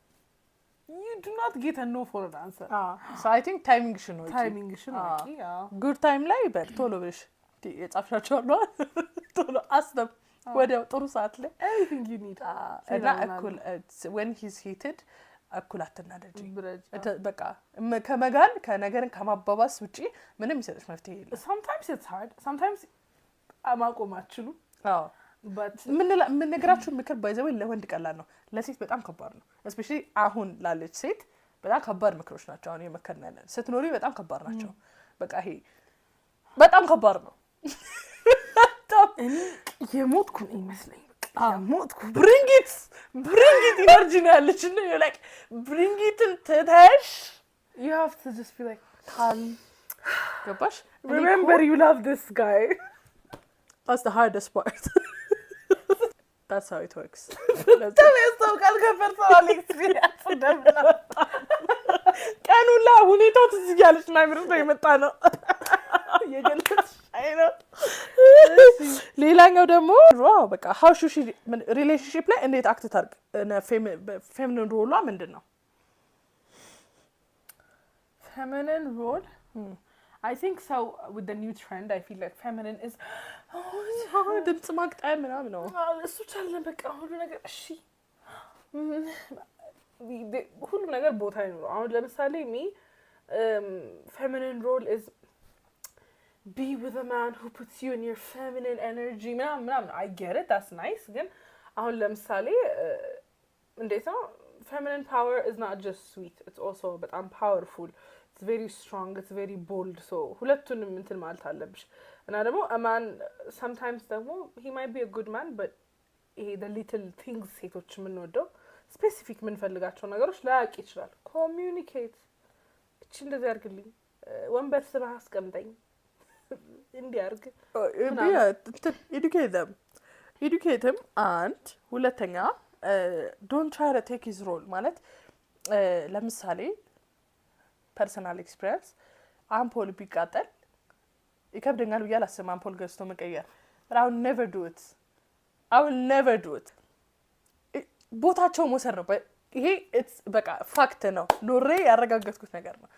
you do not get a no for an answer so I think timing should know good time ላይ ቶሎ ብለሽ የጻፍሻቸው ነው ቶሎ አስደም ወዲያው ጥሩ ሰዓት ላይ everything you need እና እኩል when he's heated እኩል አትናደጂ በቃ ከመጋል ከነገርን ከማባባስ ውጪ ምንም ይሰጥሽ መፍትሄ የለም sometimes it's hard sometimes አማቆማችሉ but ምን ነገራችሁ ምክር ባይዘው ለወንድ ቀላል ነው ለሴት በጣም ከባድ ነው especially አሁን ላለች ሴት በጣም ከባድ ምክሮች ናቸው አሁን የመከርናለን ስትኖሪ በጣም ከባድ ናቸው በቃ ይሄ በጣም ከባድ ነው የሞትኩ ነው ይመስለኝ የሞትኩ bring it energy ነው ያለች እና you like bring it ተታሽ you have to just be like calm ገባሽ remember you love this guy that's the hardest part that's how it works ተመስተው ካልከፈርተዋል experience እንደምና ቀኑላ ሁኔታው ትዝ ያለች ማይምር ነው የመጣ ነው የገለጽ አይ ነው ሌላኛው ደግሞ ዋው በቃ how should she relationship ላይ እንዴት አክት ታርግ feminine role ምንድነው feminine role I think so with the new trend I feel like feminine is ድምጽ ማቅጣይ ምናምን ነው እሱ ቻለ በቃ ሁሉ ነገር እሺ ሁሉ ነገር ቦታ ይኖር አሁን ለምሳሌ feminine role is be with a man who puts you in your feminine energy ምናምን I get it that's nice ግን አሁን ለምሳሌ እንዴት ነው feminine power is not just sweet it's also በጣም powerful it's very strong it's very bold so ሁለቱንም እንትን ማለት አለብሽ እና ደግሞ a man sometimes ደግሞ he might be a good man but the little things ሴቶች የምንወደው ስፔሲፊክ የምንፈልጋቸው ነገሮች ላያውቅ ይችላል ኮሚዩኒኬት እቺ እንደዚህ አድርግልኝ ወንበር ስራ አስቀምጠኝ እንዲያርግ educate them and ሁለተኛ don't try to take his role ማለት ለምሳሌ personal experience አምፖል ቢቃጠል ይከብደኛል ብዬ አላስብም አምፖል ገዝቶ መቀየር but I will never do it ቦታቸው መውሰድ ነው ይሄ በቃ ፋክት ነው ኖሬ ያረጋገጥኩት ነገር ነው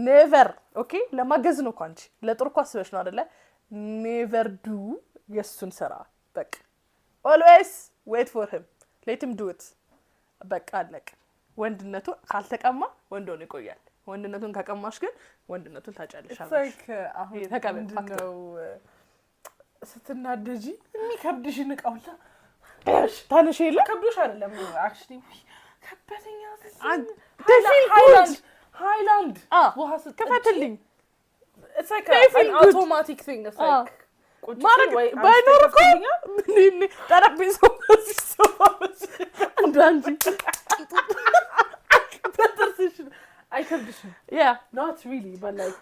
never okay ለማገዝ ነው እኮ አንቺ ለጥሩ እኮ አስበሽ ነው አይደለ never do የሱን ስራ በቃ always wait for him let him do it በቃ አለቀ ወንድነቱ ካልተቀማ ወንድ ሆኖ ይቆያል ወንድነቱን ከቀማሽ ግን ወንድነቱን ታጫለሻለሽ like አሁን ተቀበል ፋክት ነው ስትናደጂ የሚከብድሽን እቃውላ ታነሽ የለ ከብዶሽ አይደለም actually ከበተኛ ሃይላንድ ውሃ ከፈትልኝ it's like an automatic thing it's like ማረግ ባይኖር እኮ ምን ጠረጴዛው ሲሰባበስ አንዳንጂ በተርሲሽን አይከብድሽም yeah not really but like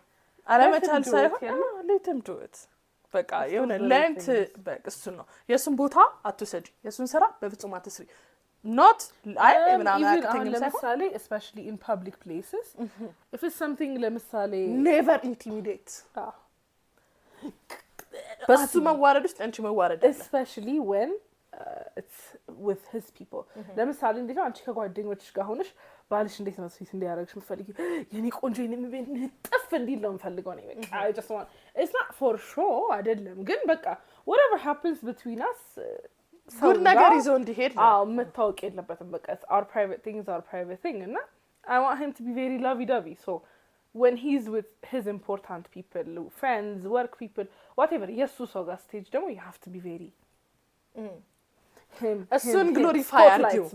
አለመቻል ሳይሆን let him do it በቃ የሆነ ሌንት በቃ እሱ ነው የሱን ቦታ አትሰጂ የሱን ስራ በፍጹም አትስሪ not I ምናምን አክቲንግ ለምሳሌ especially in public places if it's something ለምሳሌ never intimidate በሱ መዋረድ ውስጥ አንቺ መዋረድ especially when it's with his people ለምሳሌ እንዴት ነው አንቺ ከጓደኞችሽ ጋር ሆነሽ ባልሽ እንዴት ነው ስዊት እንዲያረግሽ ምፈልጊ የኔ ቆንጆ የኔ ጥፍ እንዲል ነው ምፈልገው ነው በቃ I just want it's not for show አይደለም ግን በቃ whatever happens between us good ነገር ይዞ እንዲሄድ ነው መታወቅ የለበትም በቃ our private thing is our private thing እና I want him to be very lovey-dovey so when he's with his important people friends work people whatever yesu so ga stage ደግሞ you have to be very እሱን glorify አድርጊው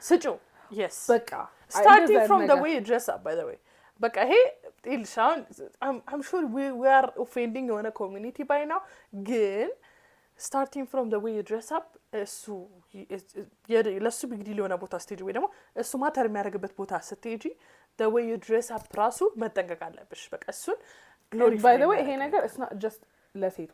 ስጪው yes በቃ starting from the way you dress up by the way በቃ ይሄ ኢልሻን I'm sure we are offending on a community by now ግን starting from the way you dress up እሱ ለሱ ቢግ ዲል የሆነ ቦታ ስቴጅ ወይ ደግሞ እሱ ማተር የሚያደርግበት ቦታ ስትሄጂ the way you dress up ራሱ መጠንቀቅ አለብሽ በቃ እሱን glorify by the way ይሄ ነገር it's not just ለሴቷ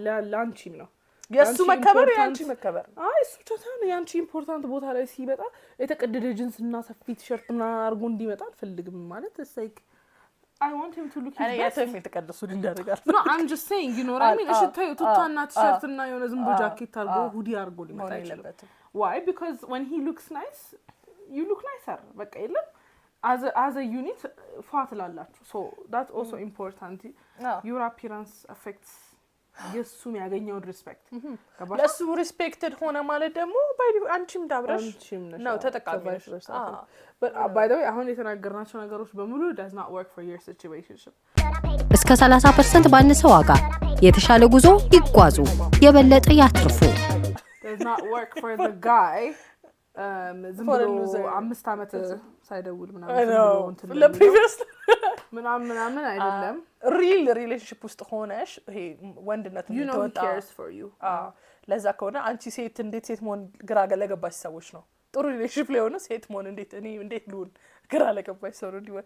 ለላንቺም ነው የሱ መከበር ያንቺ መከበር አይ እሱ ብቻ ሳይሆን ያንቺ ኢምፖርታንት ቦታ ላይ ሲመጣ የተቀደደ ጂንስ እና ሰፊ ቲሸርት እና አርጎ እንዲመጣ አልፈልግም ማለት it's like I want him to look his best ያተም የተቀደሱ እንዲያደርጋል no I'm just saying you know what I mean እሺ ታዩ ቱታና ቲሸርት እና የሆነ ዝም ብሎ ጃኬት አርጎ ሁዲ አርጎ ሊመጣ ይችላል why because when he looks nice you look nicer በቃ የለም as a unit ፋት ላላችሁ so that's also important your appearance affects የሱም ያገኘው ሪስፔክት ለሱ ሪስፔክትድ ሆነ ማለት ደግሞ አንቺም ዳብራሽ ነው ተጠቃሚሽ but by the way አሁን የተናገርናቸው ነገሮች በሙሉ does not work for your situation እስከ 30% ባነሰ ዋጋ የተሻለ ጉዞ ይጓዙ የበለጠ ያትርፉ does not work for the guy ዝም ብሎ 5 አመት ሳይደውል ምናምን ለፕሪቪየስ ምናምን አይደለም ሪል ሪሌሽንሺፕ ውስጥ ሆነሽ ይሄ ወንድነት እንደተወጣ ለዛ ከሆነ አንቺ ሴት እንዴት ሴት መሆን ግራ ለገባሽ ሰዎች ነው ጥሩ ሪሌሽንሺፕ ላይ ሆነ ሴት መሆን እንዴት ልሁን ግራ ለገባሽ ሰው ነው ዲወር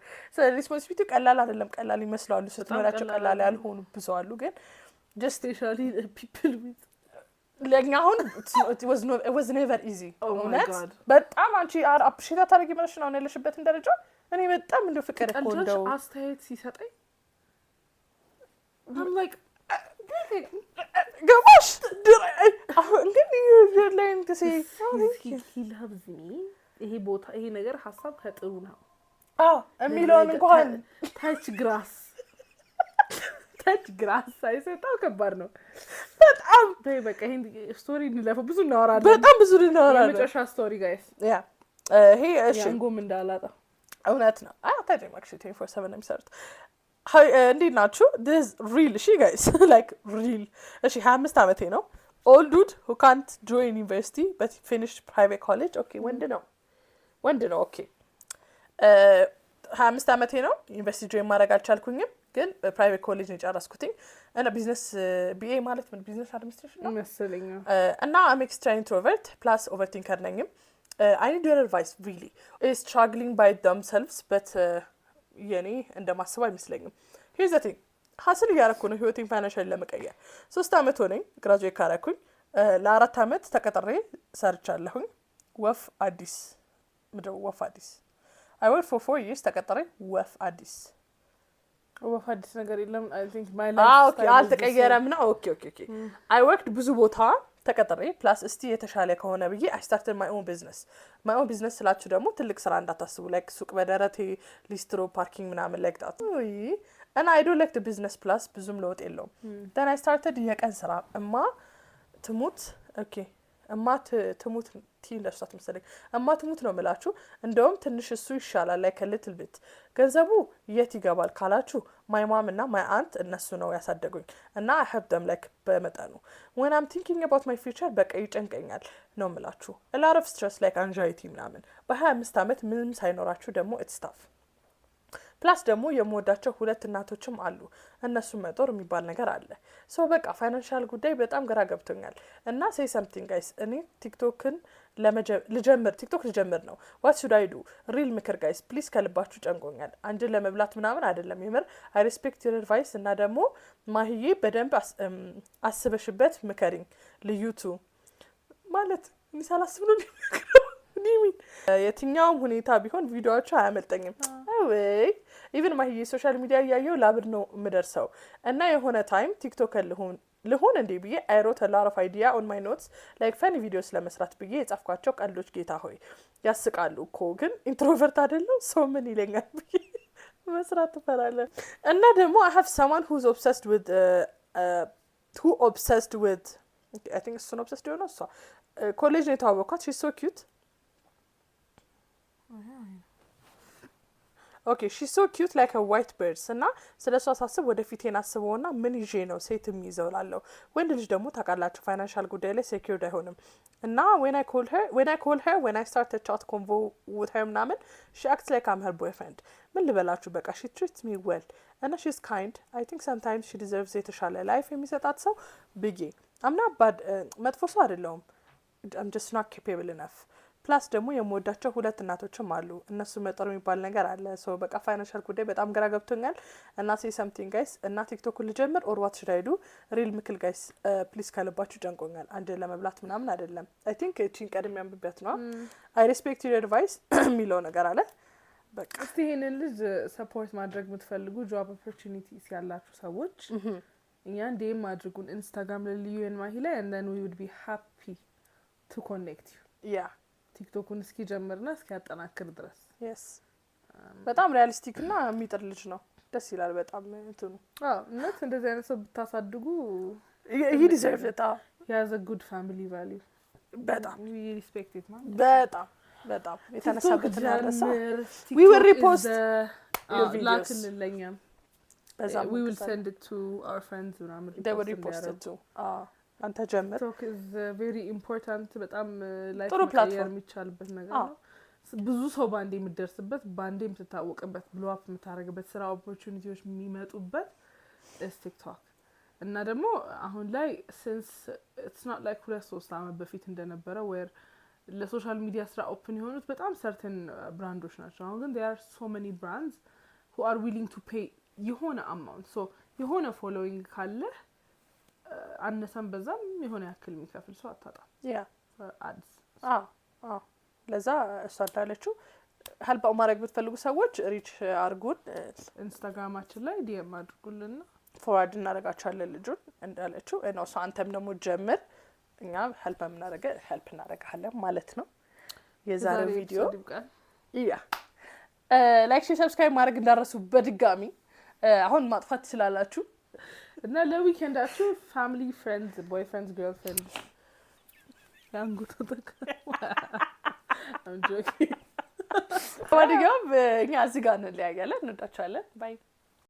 ሪስፖንሲቢሊቲ ቀላል አይደለም ቀላል ይመስላሉ ስትመራቸው ቀላል ያልሆኑ ብዙ አሉ ግን just especially people with ለኛ አሁን it was never easy በጣም አንቺ አፕሪሺየት አታደርጊ ማለት ነው ያለሽበትን ደረጃ እኔ በጣም እንደው ፍቅር እኮ እንደው አስተያየት ሲሰጠኝ I'm like ገባሽ እንዴ ላይን ከሲ he loves me ይሄ ቦታ ይሄ ነገር ሐሳብ ከጥሩ ነው የሚለውን እንኳን ታች ግራስ ሳይሰጣው ከባድ ነው በጣም በቃ ይሄን ስቶሪ እንለፈው ብዙ እናወራለን በጣም ብዙ እናወራለን የመጨረሻ ስቶሪ ጋይስ ይሄ እሺ ያንጎም እንዳላጣ እውነት ነው ታዲያ ማክሽ 24/7 የሚሰሩት እንዴት ናችሁ this real እሺ guys like real እሺ 25 አመቴ ነው old dude who can't join university but finished private college okay ወንድ ነው okay 25 አመቴ ነው ዩኒቨርሲቲ ጆይን ማድረግ አልቻልኩኝም ግን ፕራይቬት ኮሌጅ ነው ጨረስኩትኝ እና ቢዝነስ ቢኤ ማለት ምን ቢዝነስ አድሚኒስትሬሽን ነው መሰለኝ እና I'm extra introvert plus overthinker ነኝም I need your advice really is struggling by themselves but የኔ እንደማስበው አይመስለኝም here's the thing ሀስል እያደረኩ ነው ህይወቴን ፋይናንሻል ለመቀየር 3 አመት ሆነኝ ግራጁዌት ካረኩኝ ለ4 አመት ተቀጥሬ ሰርቻለሁኝ ወፍ አዲስ I worked for 4 years ተቀጥሬ ወፍ አዲስ ነገር የለም I think my life አልተቀየረም ነው okay I worked ብዙ ቦታ ተቀጥሬ ፕላስ እስቲ የተሻለ ከሆነ ብዬ I started my own business ስላችሁ ደግሞ ትልቅ ስራ እንዳታስቡ like ሱቅ በደረቴ ሊስትሮ ፓርኪንግ ምናምን like that and I do like the business plus ብዙም ለውጥ የለውም then I started የቀን ስራ ትሙት እንደሷት መሰለኝ ትሙት ነው የምላችሁ እንደውም ትንሽ እሱ ይሻላል ላይ ከልትል ቢት ገንዘቡ የት ይገባል ካላችሁ my mom እና my aunt እነሱ ነው ያሳደጉኝ እና I help them like በመጠኑ when I'm thinking about my future በቃ ይጨንቀኛል ነው የምላችሁ a lot of stress like anxiety ምናምን በ25 አመት ምንም ሳይኖራችሁ ደግሞ it's tough ፕላስ ደግሞ የምወዳቸው ሁለት እናቶችም አሉ እነሱ መጦር የሚባል ነገር አለ ሶ በቃ ፋይናንሻል ጉዳይ በጣም ግራ ገብቶኛል እና say something guys እኔ ቲክቶክን ልጀምር ነው what should I do real ምክር guys please ከልባችሁ ጨንቆኛል አንድ ለመብላት ምናምን አይደለም የምር I respect your advice እና ደግሞ ማህዬ በደንብ አስበሽበት ምከሪኝ ልዩቱ ማለት ሚሳላስብ ነው የትኛውም ሁኔታ ቢሆን ቪዲዮዎቹ አያመልጠኝም ወይ even ማህዬ ሶሻል ሚዲያ ያያየው ላብድ ነው ምደርሰው እና የሆነ ታይም ቲክቶክ ልሆን እንዴ ብዬ I wrote a lot of idea on my notes like funny videos ለመስራት ብዬ የጻፍኳቸው ቀልዶች ጌታ ሆይ ያስቃሉ እኮ ግን ኢንትሮቨርት አይደለም ሰው ምን ይለኛል ብዬ መስራት ተፈራለ እና ደግሞ I have someone who's obsessed with I think it's obsessed with no ኮሌጅ ነው የተዋወቅኳት she's so cute okay she's so cute like a white bird እና ስለሷ ሳስብ ወደፊቴን አስበውና ምን ይዤ ነው ሴት የሚይዘውላለው ወንድ ልጅ ደግሞ ታውቃላችሁ ፋይናንሻል ጉዳይ ላይ secured አይሆንም እና when I call her when I start a chat convo with her ምናምን she acts like I'm her boyfriend ምን ልበላችሁ በቃ she treats me well and she's kind I think sometimes she deserves የተሻለ ላይፍ የሚሰጣት ሰው ብዬ I'm not bad መጥፎ ሰው አይደለሁም I'm just not capable enough ፕላስ ደግሞ የምወዳቸው 2 እናቶችም አሉ። እነሱ መጦር የሚባል ነገር አለ። ሶ በቃ ፋይናንሻል ጉዳይ በጣም ግራ ገብቶኛል እና ሴ ሰምቲንግ ጋይስ እና ቲክቶክን ልጀምር ኦር ዋት ሹድ አይ ዱ ሪል ምክል ጋይስ ፕሊዝ ከልባችሁ ጨንቆኛል። አንድ ለመብላት ምናምን አይደለም። አይ ቲንክ እቺን ቀድሜ አንብቤያት ነው አይ ሪስፔክት ዩር አድቫይስ የሚለው ነገር አለ። በቃ እስቲ ይሄንን ልጅ ሰፖርት ማድረግ የምትፈልጉ ጆብ ኦፖርቹኒቲስ ያላችሁ ሰዎች እኛን ዲኤም አድርጉን ኢንስታግራም ለልዩ የማሂ ላይ and then we would be happy to connect you ያ ቲክቶኩን እስኪ ጀምርና እስኪ ያጠናክር ድረስ yes በጣም ሪያሊስቲክ እና የሚጥር ልጅ ነው። ደስ ይላል በጣም እንትኑ እውነት እንደዚህ አይነት ሰው ብታሳድጉ he deserves it he has a good family value በጣም we respect it man በጣም የተነሳበት እናረሳ TikTok we will repost your videos ላክልለኛም we will send it to our friends ምናምን they will repost it too አንተ ጀምር TikTok is very important በጣም ላይፍ ጥሩ መቀየር ፕላትፎርም የሚቻልበት ነገር ነው። ብዙ ሰው ባንዴ የምትደርስበት ባንዴ የምትታወቅበት ብሎ አፕ የምታደርግበት ስራ ኦፖርቹኒቲዎች የሚመጡበት is TikTok እና ደግሞ አሁን ላይ since it's not like 2-3 አመት በፊት እንደነበረ where ለሶሻል ሚዲያ ስራ ኦፕን የሆኑት በጣም certain ብራንዶች ናቸው። አሁን ግን there are so many brands who are willing to pay የሆነ amount so የሆነ ፎሎዊንግ ካለ አነሰም በዛም የሆነ ያክል የሚከፍል ሰው አታጣም። ያ አድስ ለዛ እሷ እንዳለችው ሄልፕ ማድረግ ብትፈልጉ ሰዎች ሪች አርጉን ኢንስታግራማችን ላይ ዲኤም አድርጉልና ፎርዋርድ እናደርጋቸዋለን ልጁን እንዳለችው እና እሷ አንተም ደግሞ ጀምር እኛ ሄልፕ እናደርጋለን ማለት ነው። የዛሬው ቪዲዮ ያ ላይክ ሼር ሰብስክራይብ ማድረግ እንዳረሱ በድጋሚ አሁን ማጥፋት ትችላላችሁ እና ለዊኬንዳችሁ ፋሚሊ ፍሬንድስ ቦይፍሬንድስ ገርልፍሬንድስ ያንጉት ተጠቀሙ I'm joking ወዲያው እኛ እዚህ ጋር እንለያያለን። እንወዳችኋለን ባይ